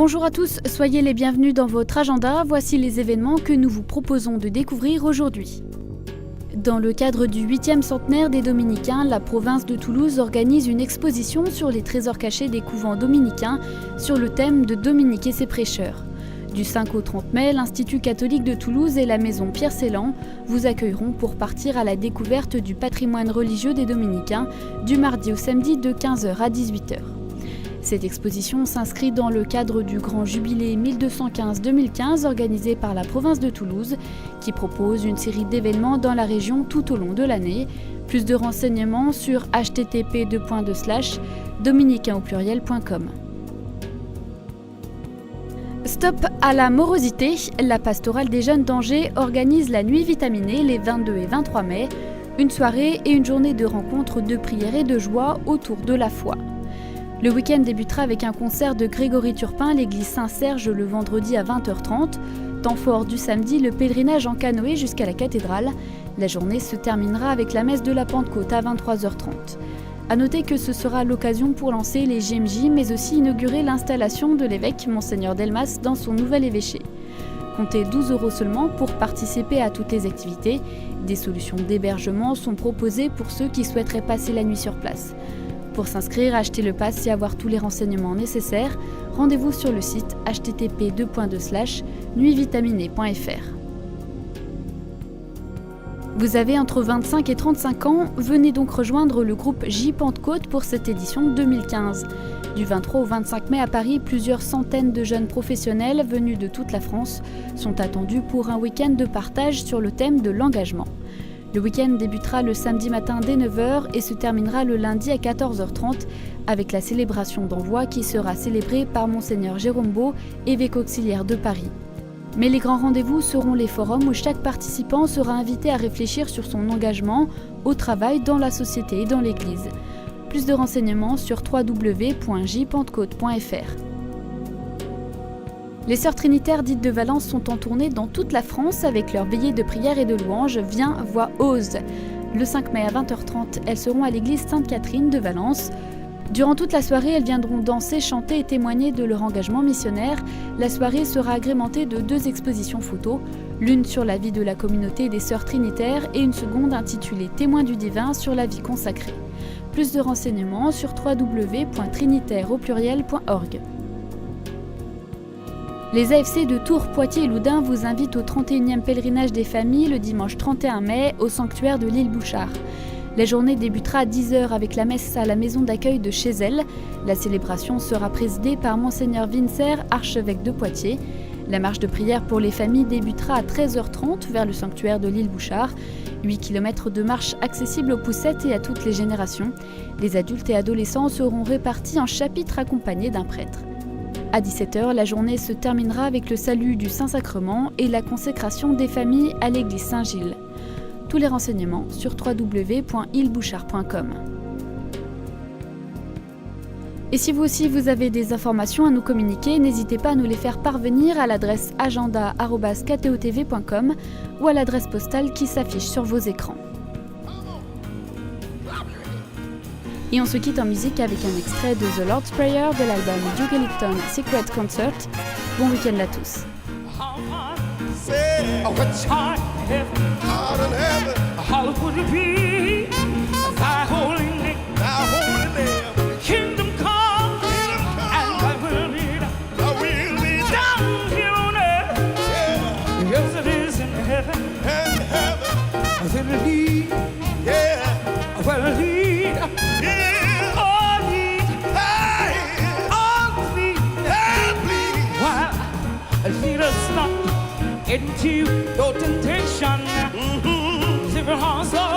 Bonjour à tous, soyez les bienvenus dans votre agenda. Voici les événements que nous vous proposons de découvrir aujourd'hui. Dans le cadre du 8e centenaire des Dominicains, la province de Toulouse organise une exposition sur les trésors cachés des couvents dominicains sur le thème de Dominique et ses prêcheurs. Du 5 au 30 mai, l'Institut catholique de Toulouse et la maison Pierre Célan vous accueilleront pour partir à la découverte du patrimoine religieux des Dominicains du mardi au samedi de 15h à 18h. Cette exposition s'inscrit dans le cadre du Grand Jubilé 1215-2015 organisé par la province de Toulouse, qui propose une série d'événements dans la région tout au long de l'année. Plus de renseignements sur http://dominicain.com. Stop à la morosité, la pastorale des jeunes d'Angers organise la nuit vitaminée les 22 et 23 mai, une soirée et une journée de rencontres, de prières et de joie autour de la foi. Le week-end débutera avec un concert de Grégory Turpin à l'église Saint-Serge le vendredi à 20h30. Temps fort du samedi, le pèlerinage en canoë jusqu'à la cathédrale. La journée se terminera avec la messe de la Pentecôte à 23h30. A noter que ce sera l'occasion pour lancer les JMJ, mais aussi inaugurer l'installation de l'évêque Monseigneur Delmas dans son nouvel évêché. Comptez 12 € seulement pour participer à toutes les activités. Des solutions d'hébergement sont proposées pour ceux qui souhaiteraient passer la nuit sur place. Pour s'inscrire, acheter le pass et avoir tous les renseignements nécessaires, rendez-vous sur le site http://nuitvitaminée.fr. Vous avez entre 25 et 35 ans, venez donc rejoindre le groupe J Pentecôte pour cette édition 2015. Du 23 au 25 mai à Paris, plusieurs centaines de jeunes professionnels venus de toute la France sont attendus pour un week-end de partage sur le thème de l'engagement. Le week-end débutera le samedi matin dès 9h et se terminera le lundi à 14h30 avec la célébration d'envoi qui sera célébrée par Monseigneur Jérôme Beau, évêque auxiliaire de Paris. Mais les grands rendez-vous seront les forums où chaque participant sera invité à réfléchir sur son engagement au travail dans la société et dans l'Église. Plus de renseignements sur www.jpentecôte.fr. Les Sœurs Trinitaires dites de Valence sont en tournée dans toute la France avec leur veillée de prière et de louange Viens, Voix, Ose. Le 5 mai à 20h30, elles seront à l'église Sainte-Catherine de Valence. Durant toute la soirée, elles viendront danser, chanter et témoigner de leur engagement missionnaire. La soirée sera agrémentée de 2 expositions photos, l'une sur la vie de la communauté des Sœurs Trinitaires et une seconde intitulée Témoins du divin sur la vie consacrée. Plus de renseignements sur www.trinitaire.org. Les AFC de Tours, Poitiers et Loudun vous invitent au 31e pèlerinage des familles le dimanche 31 mai au sanctuaire de l'île Bouchard. La journée débutera à 10h avec la messe à la maison d'accueil de Chézel. La célébration sera présidée par Monseigneur Vincer, archevêque de Poitiers. La marche de prière pour les familles débutera à 13h30 vers le sanctuaire de l'île Bouchard. 8 km de marche accessibles aux poussettes et à toutes les générations. Les adultes et adolescents seront répartis en chapitres accompagnés d'un prêtre. À 17h, la journée se terminera avec le salut du Saint-Sacrement et la consécration des familles à l'église Saint-Gilles. Tous les renseignements sur www.ilbouchard.com. Et si vous aussi vous avez des informations à nous communiquer, n'hésitez pas à nous les faire parvenir à l'adresse agenda@ktotv.com ou à l'adresse postale qui s'affiche sur vos écrans. Et on se quitte en musique avec un extrait de The Lord's Prayer de l'album Duke Ellington Secret Concert. Bon week-end à tous. Lead us not into no temptation. Deliver us, Lord.